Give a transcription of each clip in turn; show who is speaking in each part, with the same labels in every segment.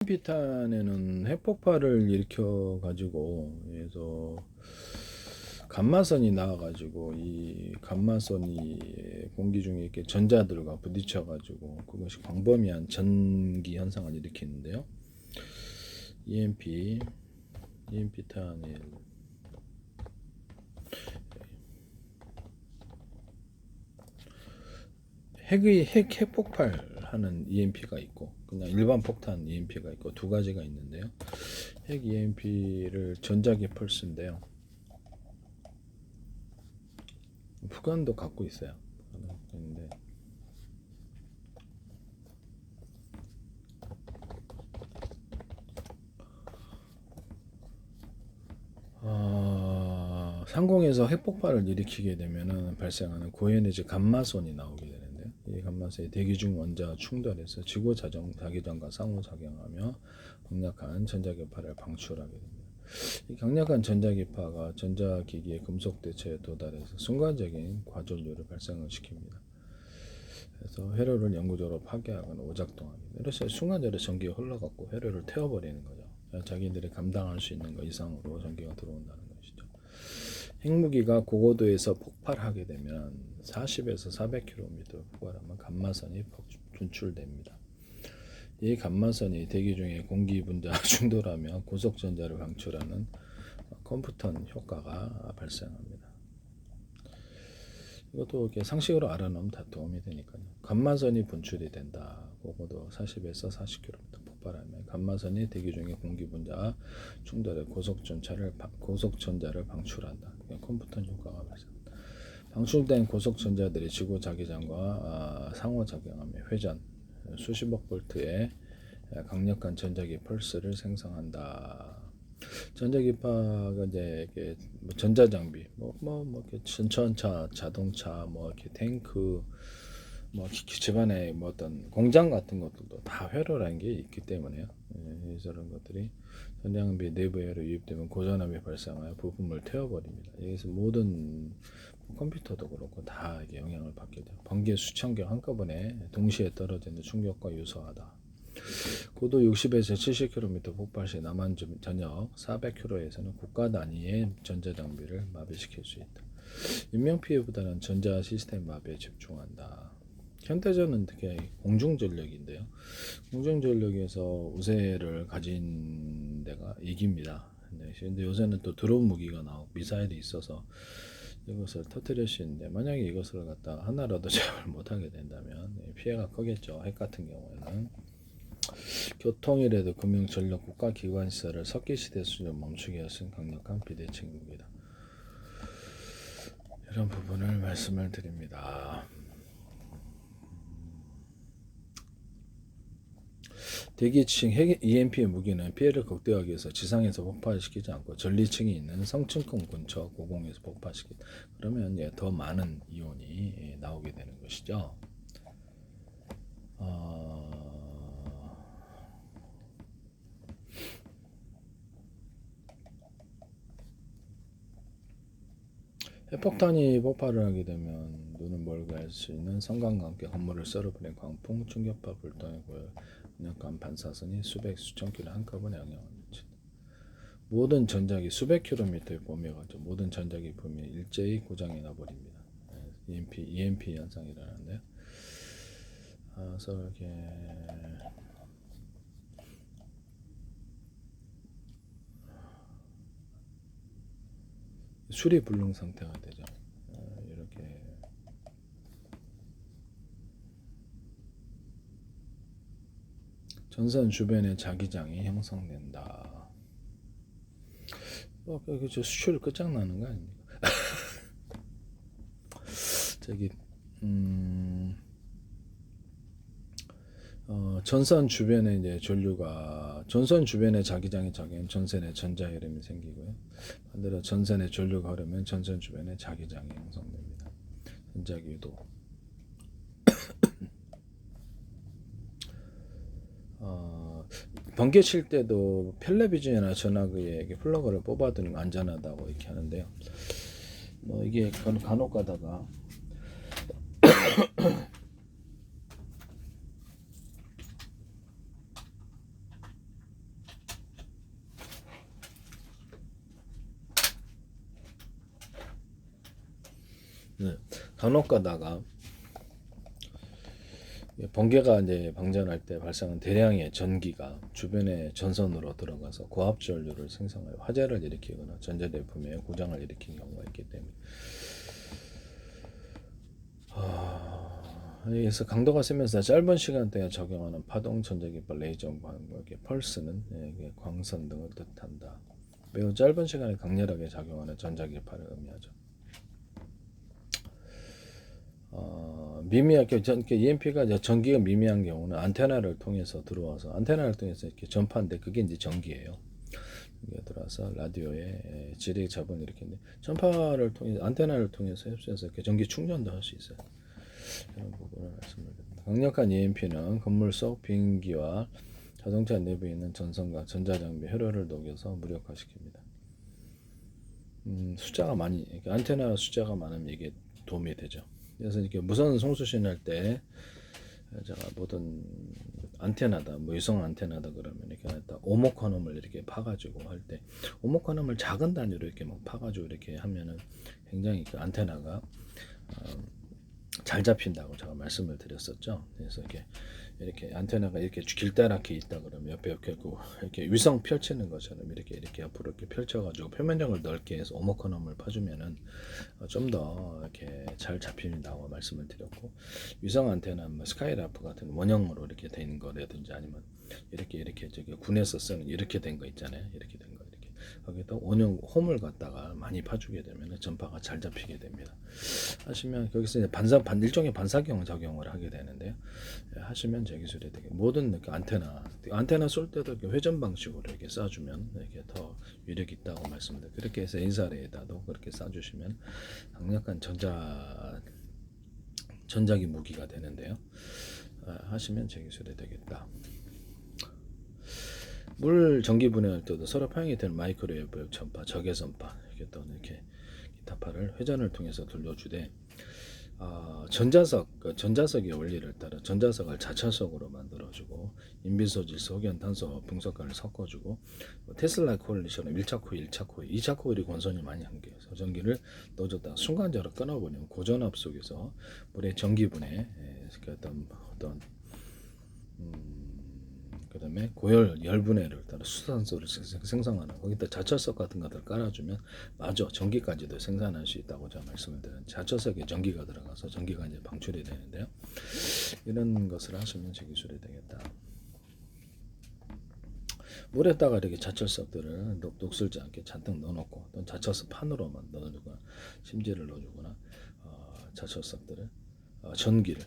Speaker 1: 비탄에는 핵폭발을 일으켜 가지고 그래서 감마선이 나와 가지고 이 감마선이 공기 중에 이렇게 전자들과 부딪혀 가지고 그것이 광범위한 전기 현상을 일으키는데요. EMP 탄일 핵폭발하는 EMP가 있고 그냥 일반 폭탄 EMP가 있고 두 가지가 있는데요. 핵 EMP를 전자기 펄스인데요. 북한도 갖고 있어요. 근데 상공에서 핵폭발을 일으키게 되면은 발생하는 고에너지 감마선이 나오게 되는데요. 이 감마선이 대기 중 원자와 충돌해서 지구 자기장과 상호작용하며 강력한 전자기파를 방출하게 됩니다. 이 강력한 전자기파가 전자기기의 금속 대체에 도달해서 순간적인 과전류를 발생을 시킵니다. 그래서 회로를 영구적으로 파괴하거나 오작동하게 됩니다. 이래서 순간적으로 전기가 흘러갖고 회로를 태워버리는 거죠. 자기들이 감당할 수 있는 것 이상으로 전기가 들어온다는 것이죠. 핵무기가 고고도에서 폭발하게 되면 40에서 400km 폭발하면 감마선이 분출됩니다. 이 감마선이 대기 중에 공기 분자와 충돌하며 고속전자를 방출하는 컴퓨턴 효과가 발생합니다. 이것도 이렇게 상식으로 알아놓으면 다 도움이 되니까요. 감마선이 분출이 된다. 고고도 40에서 40km 폭발하면 감마선이 대기 중에 공기 분자와 충돌해 고속전자를 방출한다. 컴퓨턴 효과가 발생합니다. 방출된 고속전자들이 지구 자기장과 상호작용하며 회전 수십억 볼트의 강력한 전자기 펄스를 생성한다. 전자기파가 이제 전자장비, 이렇게 전차, 자동차, 이렇게 탱크, 집안에 어떤 공장 같은 것들도 다 회로라는 게 있기 때문에요. 저런 것들이 전장비 내부에 회로 유입되면 고전압이 발생하여 부품을 태워버립니다. 여기서 모든 컴퓨터도 그렇고 다 이게 영향을 받게 돼요. 번개 수천 개 한꺼번에 동시에 떨어지는 충격과 유사하다. 고도 60에서 70km 폭발 시 남한 전역 400km에서는 국가 단위의 전자장비를 마비시킬 수 있다. 인명피해보다는 전자 시스템 마비에 집중한다. 현대전은 특히 공중전력인데요. 공중전력에서 우세를 가진 데가 이깁니다. 근데 요새는 또 드론 무기가 나오고 미사일이 있어서 이것을 터뜨릴 수 있는데 만약에 이것을 갖다 하나라도 제압을 못하게 된다면 피해가 크겠죠. 핵 같은 경우에는 교통이라도 금융, 전력, 국가기관시설을 석기시대 수준으로 멈추게 하신 강력한 비대칭 무기다. 이런 부분을 말씀을 드립니다. 대기층 핵 EMP 무기는 피해를 극대화하기 위해서 지상에서 폭발시키지 않고 전리층이 있는 성층권 근처 고공에서 폭발시키다. 그러면 더 많은 이온이 나오게 되는 것이죠. 핵폭탄이 폭발을 하게 되면 눈을 멀게 할 수 있는 성광과 함께 건물을 썰어버린 광풍, 충격파, 불똥의 고열, 강력한 반사선이 수천 킬로 한꺼번에 영향을 미친다. 모든 전자기 수백 킬로미터의 범위가 가지고 모든 전자기 범위에 일제히 고장이 나버립니다. EMP 현상이라는데요. 그래서 이렇게 수리 불능 상태가 되죠. 이렇게 전선 주변에 자기장이 형성된다. 저 수출 끝장나는 거 아닙니까? 저기 전선 주변에 이제 전선 주변에 자기장이 작으면 전선에 전자 흐름이 생기고요. 반대로 전선에 전류가 흐르면 전선 주변에 자기장이 형성됩니다. 전자기 유도. 번개 칠 때도 텔레비전이나 전화기에 플러그를 뽑아두는 거 안전하다고 이렇게 하는데요. 이게 간혹 가다가 간혹 가다가 번개가 이제 방전할 때 발생한 대량의 전기가 주변의 전선으로 들어가서 고압 전류를 생성하여 화재를 일으키거나 전자제품에 고장을 일으키는 경우가 있기 때문에 그래서 강도가 세면서 짧은 시간대에 적용하는 파동 전자기파 레이저 광학의 펄스는 광선 등을 뜻한다. 매우 짧은 시간에 강렬하게 작용하는 전자기파를 의미하죠. 미미하게 EMP가 전기가 미미한 경우는 안테나를 통해서 들어와서 안테나를 통해서 이렇게 전파인데 그게 이제 전기예요. 이게 들어와서 라디오에 지뢰 잡은 일으키는데 전파를 통해 안테나를 통해서 흡수해서 이렇게 전기 충전도 할 수 있어요. 이런 부분을 말씀을 드립니다. 강력한 EMP는 건물 속 비행기와 자동차 내부에 있는 전선과 전자장비 회로를 녹여서 무력화시킵니다. 숫자가 많이 안테나 숫자가 많으면 이게 도움이 되죠. 그래서 이렇게 무선 송수신 할 때 제가 모든 안테나다, 뭐 유성 안테나다 그러면 이렇게 오목화놈을 이렇게 파가지고 할 때 오목화놈을 작은 단위로 이렇게 막 파가지고 이렇게 하면은 굉장히 그 안테나가 잘 잡힌다고 제가 말씀을 드렸었죠. 그래서 이렇게 안테나가 이렇게 길다랗게 있다 그러면 옆에 이렇게 위성 펼치는 것처럼 이렇게 앞으로 이렇게 펼쳐가지고 표면적을 넓게 해서 오목화놈을 파주면은 좀 더 이렇게 잘 잡힌다고 말씀을 드렸고, 위성 안테나 뭐 스카이라프 같은 원형으로 이렇게 된 거라든지 아니면 이렇게 저기 군에서 쓰는 이렇게 된 거 있잖아요. 이렇게 된 거. 거기다 원형 홈을 갖다가 많이 파주게 되면 전파가 잘 잡히게 됩니다. 하시면 거기서 이제 일종의 반사경 작용을 하게 되는데요. 하시면 제 기술이 되게 모든 그 안테나 쏠 때도 이렇게 회전 방식으로 이렇게 쏴주면 이렇게 더 위력이 있다고 말씀드려요. 그렇게 해서 인사레에다도 그렇게 쏴주시면 강력한 전자기 무기가 되는데요. 하시면 제 기술이 되겠다. 물 전기 분해할 때도 서로 파형이 되는 마이크로웨이브 전파, 적외선파 이렇게 또 이렇게 기타파를 회전을 통해서 돌려주되 전자석의 원리를 따라 전자석을 자차석으로 만들어주고 인비소질소, 흑연탄소, 붕석가를 섞어주고 테슬라 코일처럼 1차 코일, 2차 코일, 2차 코일이 권선이 많이 한계해서 전기를 넣어줬다가 순간적으로 끊어버리면 고전압 속에서 물의 전기 분해, 어떤 그 다음에 고열 열분해를 따라 수산소를 생성하는 거기다 자철석 같은 것들 깔아주면 맞아 전기까지도 생산할 수 있다고 제가 말씀을 드렸는데 자철석에 전기가 들어가서 전기가 이제 방출이 되는데요. 이런 것을 하시면 제 기술이 되겠다. 물에다가 이렇게 자철석들을 녹슬지 않게 잔뜩 넣어놓고 또 자철석 판으로만 넣어주거나 심지를 넣어주거나 자철석들을 전기를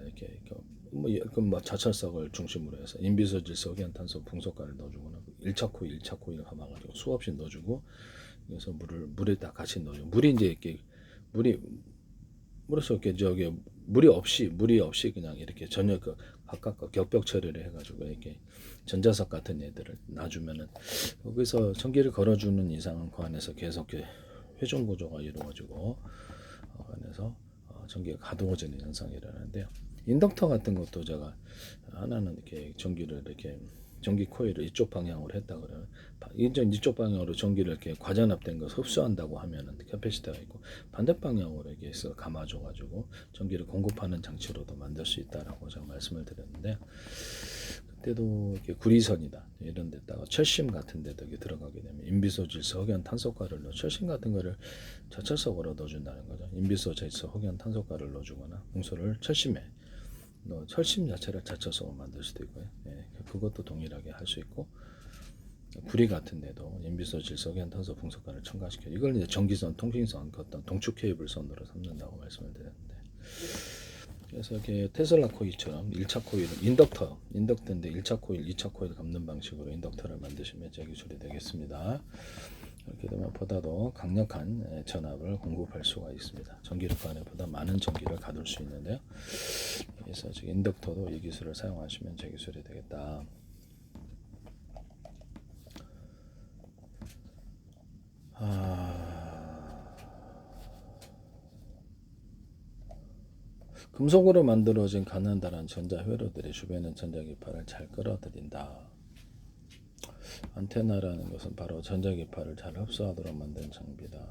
Speaker 1: 이렇게 뭐 자철석을 중심으로 해서 인비소질소, 흑연탄소, 붕석가를 넣어주거나 1차 코일, 2차 코일 감아가지고 수없이 넣어주고 그래서 물에다 같이 넣어주고 물이 이제 이렇게 물에서 이렇게 물이 없이 그냥 이렇게 전혀 각각 격벽 처리를 해가지고 이렇게 전자석 같은 애들을 놔주면은 거기서 전기를 걸어주는 이상은 그 안에서 계속 회전 구조가 이루어지고 안에서 전기가 가동어지는 현상이 일어나는데요. 인덕터 같은 것도 제가 하나는 이렇게 전기를 이렇게 전기 코일을 이쪽 방향으로 했다 그러면 이쪽 방향으로 전기를 이렇게 과전압된 것을 흡수한다고 하면은 캐패시터가 있고 반대 방향으로 이렇게 해서 감아줘 가지고 전기를 공급하는 장치로도 만들 수 있다라고 제가 말씀을 드렸는데 그때도 이렇게 구리선이다 이런 데다가 철심 같은 데도 들어가게 되면 인비소질소, 흑연, 탄소가를 넣어 철심 같은 거를 자철석으로 넣어준다는 거죠. 인비소질소, 흑연, 탄소가를 넣어주거나 홍소를 철심에 철심 자체를 자철석으로 만들 수도 있고요. 그것도 동일하게 할 수 있고 구리 같은 데도 인비소질소, 흑연, 탄소, 붕석가를 첨가시켜 이걸 이제 전기선, 통신선, 어떤 동축 케이블 선으로 삼는다고 말씀을 드렸는데. 그래서 이렇게 테슬라 코일처럼 1차 코일은 인덕터인데 1차 코일, 2차 코일 감는 방식으로 인덕터를 만드시면 제 기술이 되겠습니다. 이렇게 되면 보다도 강력한 전압을 공급할 수가 있습니다. 전기력 안에보다 많은 전기를 가둘 수 있는데요. 그래서 지금 인덕터도 이 기술을 사용하시면 제 기술이 되겠다. 금속으로 만들어진 가난다란 전자회로들이 주변의 전자기파를 잘 끌어들인다. 안테나라는 것은 바로 전자기파를 잘 흡수하도록 만든 장비다.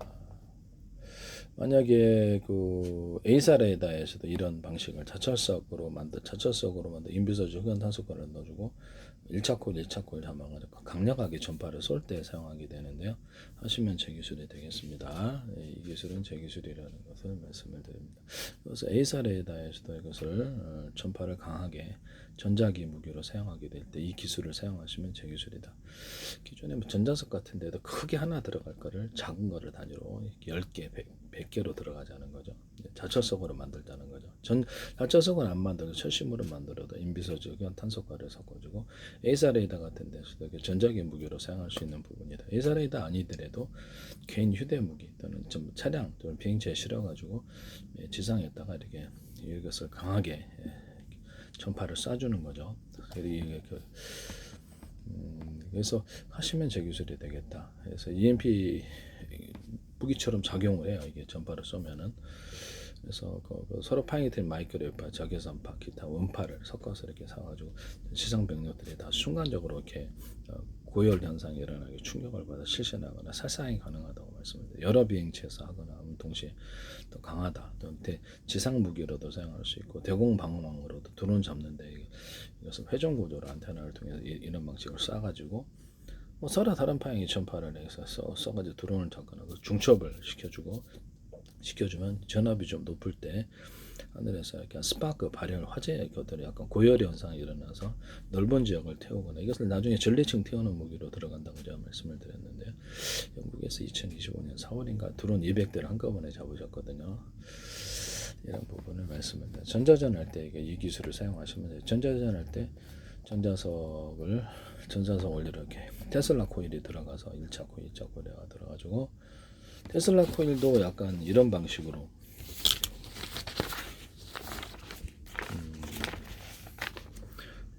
Speaker 1: 만약에 그 A사 레이더에서도 이런 방식을 자철석으로 만든 인비서질 흑연탄소가를 넣어주고 1차 코일, 2차 코일 잡아가지고 강력하게 전파를 쏠 때 사용하게 되는데요. 하시면 제 기술이 되겠습니다. 이 기술은 제 기술이라는 것을 말씀을 드립니다. 그래서 A사 레이더에서도 이것을 전파를 강하게 전자기 무기로 사용하게 될 때 이 기술을 사용하시면 제 기술이다. 기존에 뭐 전자석 같은 데도 크게 하나 들어갈 거를 작은 거를 단위로 10개, 100개로 들어가자는 거죠. 자철석으로 만들자는 거죠. 자철석은 안 만들고 철심으로 만들어도 인비서질 탄소가를 섞어주고 A사 레이더 같은 데서도 전자기 무기로 사용할 수 있는 부분이다. A사 레이더 아니더라도 개인 휴대무기 또는 좀 차량 또는 비행체에 실어가지고 지상에다가 이렇게 이것을 강하게 전파를 쏴주는 거죠. 그래서 하시면 제 기술이 되겠다. 그래서 EMP 무기처럼 작용을 해요. 이게 전파를 쏘면은. 그래서 그 서로 파행이 마이크로웨파, 적외선파, 기타 원파를 섞어서 이렇게 사가지고 지상 병력들이 다 순간적으로 이렇게 고열 현상이 일어나게 충격을 받아 실신하거나 살상이 가능하다고 말씀드립니다. 여러 비행체에서 하거나 동시에 또 강하다. 또 지상 무기로도 사용할 수 있고 대공 방어망으로도 드론 잡는데 이것은 회전 구조로 안테나를 통해서 이런 방식을 쏴가지고 뭐 서로 다른 방향의 전파를 해서 써가지고 드론을 잡거나 중첩을 시켜주면 전압이 좀 높을 때 하늘에서 약간 스파크 발열 화재 것들이 약간 고열 현상이 일어나서 넓은 지역을 태우거나 이것을 나중에 전리층 태우는 무기로 들어간다고 제가 말씀을 드렸는데요. 영국에서 2025년 4월인가 드론 200대를 한꺼번에 잡으셨거든요. 이런 부분을 말씀을 드려요. 전자전 할 때 이 기술을 사용하시면 돼요. 전자전 할 때 전자석을 이렇게 테슬라 코일이 들어가서 1차 코일, 2차 코일에 들어가지고 테슬라 코일도 약간 이런 방식으로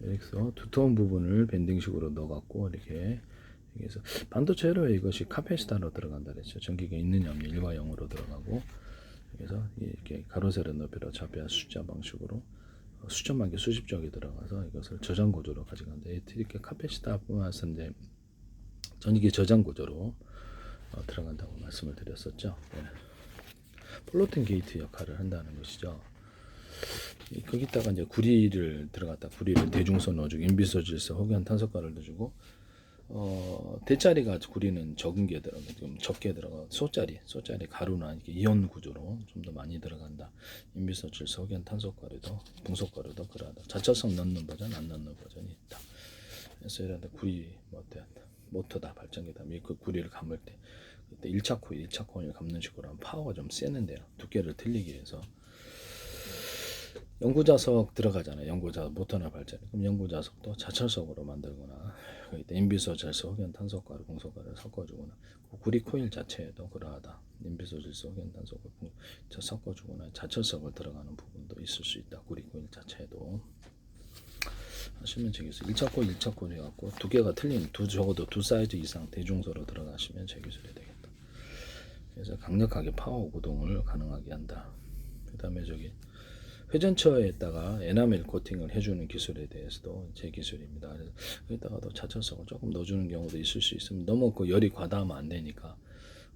Speaker 1: 여기서 두터운 부분을 밴딩식으로 넣어갖고 이렇게 여기서 반도체로 이것이 카페시타로 들어간다 그랬죠. 전기가 있느냐 없느냐 1과 0으로 들어가고 그래서 이렇게 가로 세로 높이로 좌표 숫자 방식으로 수천만 개 수십 쪽이 들어가서 이것을 저장 구조로 가져간다. 이렇게 카페시타뿐만 아니라 전기 저장 구조로 들어간다고 말씀을 드렸었죠. 네. 플로팅 게이트 역할을 한다는 것이죠. 거기다가 이제 구리를 대중선 넣어주고 인비서질서 혹은 탄소가를 넣어주고 대자리가 구리는 적은 게 들어가 좀 적게 들어가 소자리 가루나 이렇게 이온 구조로 좀 더 많이 들어간다. 인비서질서 혹은 탄소가루도 분소가루도 그러하다. 자철성 넣는 버전 안 넣는 버전이 있다. 그래서 이런 구리 모터다 발전기다. 그 구리를 감을 때 그때 1차 코일 감는 식으로 하면 파워가 좀 세는데요. 두께를 틀리게 해서 연구자석 들어가잖아요. 연구자석 모터나 발전. 그럼 연구자석도 자철석으로 만들거나 인비소질소 혹은 탄소가루, 공소가루를 섞어주거나 구리 코일 자체에도 그러하다. 인비소질소 혹은 탄소가루 섞어주거나 자철석을 들어가는 부분도 있을 수 있다. 구리 코일 자체에도 하시면 되겠어요. 1차 코일, 2차 코일 해갖고 두 개가 틀린 적어도 두 사이즈 이상 대중소로 들어가시면 제 기술이 되겠다. 그래서 강력하게 파워 구동을 가능하게 한다. 그 다음에 회전처에다가 에나멜 코팅을 해주는 기술에 대해서도 제 기술입니다. 그래서 여기다가도 자철석을 조금 넣어주는 경우도 있을 수 있으면 너무 열이 과다하면 안 되니까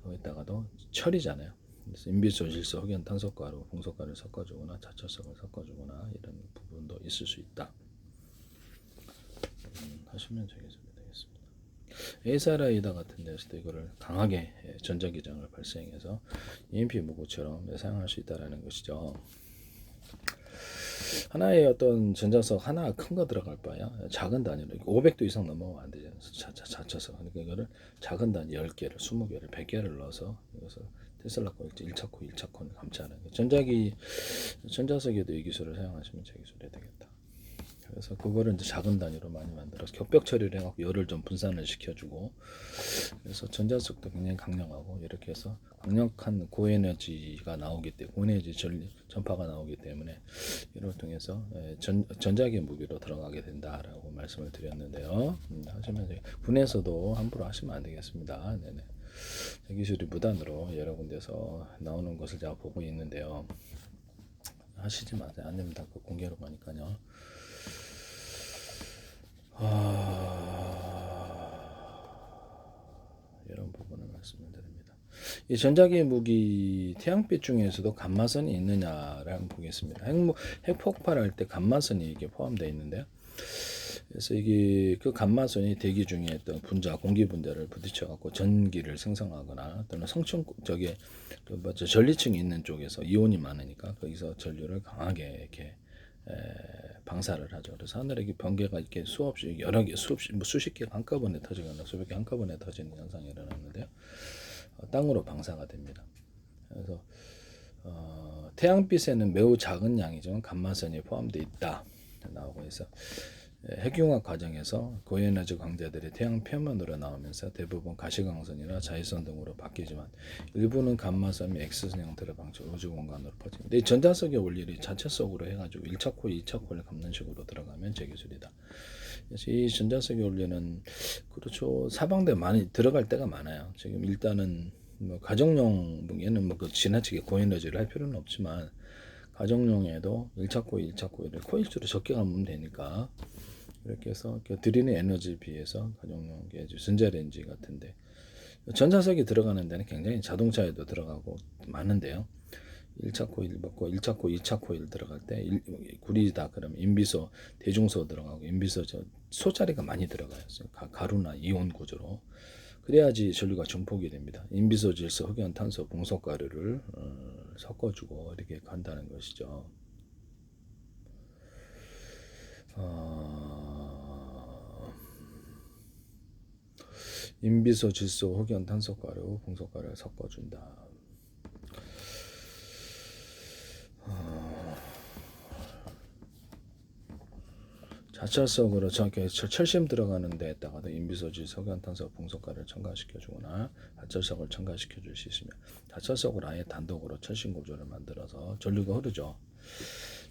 Speaker 1: 여기다가도 철이잖아요. 그래서 인비소질소 혹은 탄소가루, 공소가루를 섞어주거나 자철석을 섞어주거나 이런 부분도 있을 수 있다. 하시면 제 기술이 되겠습니다. A사 레이더 같은 데서도 이거를 강하게 전자기장을 발생해서 EMP 무구처럼 사용할 수 있다는 것이죠. 하나의 어떤 전자석 하나 큰 거 들어갈 바야 작은 단위로 500도 이상 넘어가면 안 되잖아요. 자쳐서 그러니까 이거를 작은 단위 10개를 20개를 100개를 넣어서 이것을 테슬라 코일 1차 코일 2차 코일 감지하는 전자석에도 이 기술을 사용하시면 제 기술이 되겠다. 그래서 그거를 이제 작은 단위로 많이 만들어서 격벽 처리를 해갖고 열을 좀 분산을 시켜주고 그래서 전자석도 굉장히 강력하고 이렇게 해서 강력한 고에너지가 나오기 때문에 고에너지 전파가 나오기 때문에 이를 통해서 전자기 무기로 들어가게 된다라고 말씀을 드렸는데요. 하시면 군에서도 함부로 하시면 안 되겠습니다. 네네. 기술이 무단으로 여러 군데서 나오는 것을 제가 보고 있는데요. 하시지 마세요. 안 됩니다. 공개로 가니까요. 이런 부분을 말씀을 드립니다. 이 전자기 무기 태양빛 중에서도 감마선이 있느냐를 한번 보겠습니다. 핵폭발할 때 감마선이 이게 포함되어 있는데요. 그래서 이게 그 감마선이 대기 중에 어떤 분자, 공기 분자를 부딪혀 갖고 전기를 생성하거나 또는 전리층이 있는 쪽에서 이온이 많으니까 거기서 전류를 강하게 이렇게 방사를 하죠. 그래서 하늘에 이렇게 번개가 이렇게 수없이 여러 개, 수십 개가 한꺼번에 터지거나 수백 개 한꺼번에 터지는 현상이 일어나는데요. 땅으로 방사가 됩니다. 그래서 태양빛에는 매우 작은 양이지만 감마선이 포함되어 있다 나오고 있어. 핵융합 과정에서 고에너지 광자들이 태양 표면으로 나오면서 대부분 가시광선이나 자외선 등으로 바뀌지만 일부는 감마선이 X선 형태로 방출 우주 공간으로 퍼집니다. 이 전자석의 원리를 자체석으로 해가지고 1차 코일, 2차 코일 감는 식으로 들어가면 제 기술이다. 그래서 이 전자석의 원리는 그렇죠. 사방대 많이 들어갈 때가 많아요. 지금 일단은 뭐 가정용 얘는 뭐 그 지나치게 고에너지를 할 필요는 없지만 가정용에도 1차 코일, 2차 코일을 코일수로 적게 감으면 되니까 이렇게 해서 드리는 에너지에 비해서 가정용 전자레인지 같은데 전자석이 들어가는 데는 굉장히 자동차에도 들어가고 많은데요. 1차 코일 먹고 1차 코일, 2차 코일 들어갈 때 구리다 그러면 인비소, 대중소 들어가고 인비소 소자리가 많이 들어가요. 가루나 이온 구조로. 그래야지 전류가 증폭이 됩니다. 인비소, 질소, 흑연, 탄소, 봉속가루를 섞어주고 이렇게 간다는 것이죠. 인비소, 질소, 흑연, 탄소가루, 봉속가루를 섞어준다. 자철석으로 저렇게 철심 들어가는 데에다가도 인비소, 질소, 흑연, 탄소, 봉속가루를 첨가시켜주거나 자철석을 첨가시켜 줄 수 있으며 자철석을 아예 단독으로 철심 구조를 만들어서 전류가 흐르죠.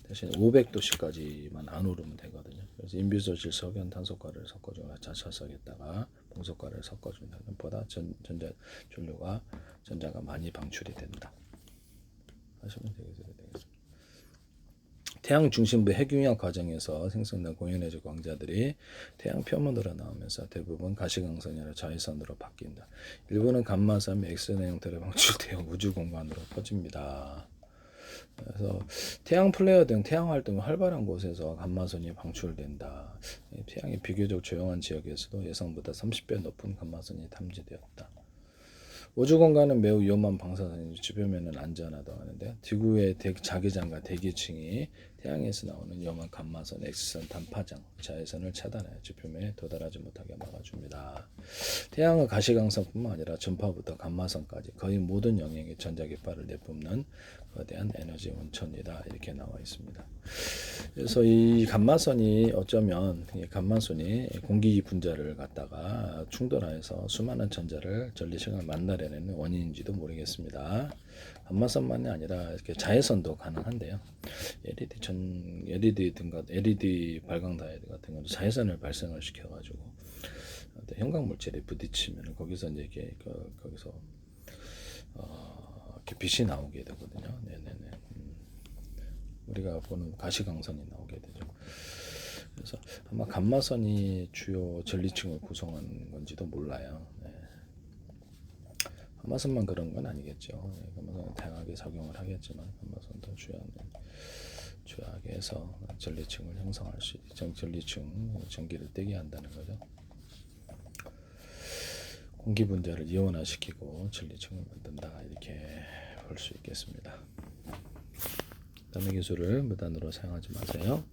Speaker 1: 대신 500도씨까지만 안 오르면 되거든요. 그래서 인비소, 질소, 흑연, 탄소가루를 섞어주거나 자철석에다가 봉속가루를 섞어준다는 것보다 전자가 많이 방출이 된다. 하시면 되겠습니다. 태양 중심부 핵융합 과정에서 생성된 고에너지 광자들이 태양 표면으로 나오면서 대부분 가시광선이나 자외선으로 바뀐다. 일부는 감마선 X선 형태로 방출되어 우주 공간으로 퍼집니다. 그래서 태양 플레어 등 태양 활동이 활발한 곳에서 감마선이 방출된다. 태양이 비교적 조용한 지역에서도 예상보다 30배 높은 감마선이 탐지되었다. 우주 공간은 매우 위험한 방사선이 주변면은 안전하다고 하는데 지구의 자기장과 대기층이 태양에서 나오는 위험한 감마선, X선, 단파장, 자외선을 차단하여 지표면에 도달하지 못하게 막아줍니다. 태양은 가시광선뿐만 아니라 전파부터 감마선까지 거의 모든 영역의 전자깃발을 내뿜는 거대한 에너지 원천이다 이렇게 나와 있습니다. 그래서 이 감마선이 어쩌면 감마선이 공기 분자를 갖다가 충돌하여서 수많은 전리층을 만나려는 원인인지도 모르겠습니다. 감마선만이 아니라 이렇게 자외선도 가능한데요. LED 발광 다이од 같은 경우도 자외선을 발생을 시켜가지고 형광 물질에 부딪히면 거기서 이제 거기서 이렇게 빛이 나오게 되거든요. 네네네. 우리가 보는 가시광선이 나오게 되죠. 그래서 아마 감마선이 주요 전리층을 구성하는 건지도 몰라요. 네. 감마선만 그런 건 아니겠죠. 네, 감마선은 다양하게 작용을 하겠지만 감마선도 주요하게 해서 전리층을 형성할 수 있죠. 전리층 전기를 떼게 한다는 거죠. 공기 분자를 이온화시키고 전리층을 만든다 이렇게 볼 수 있겠습니다. 남의 기술을 무단으로 사용하지 마세요.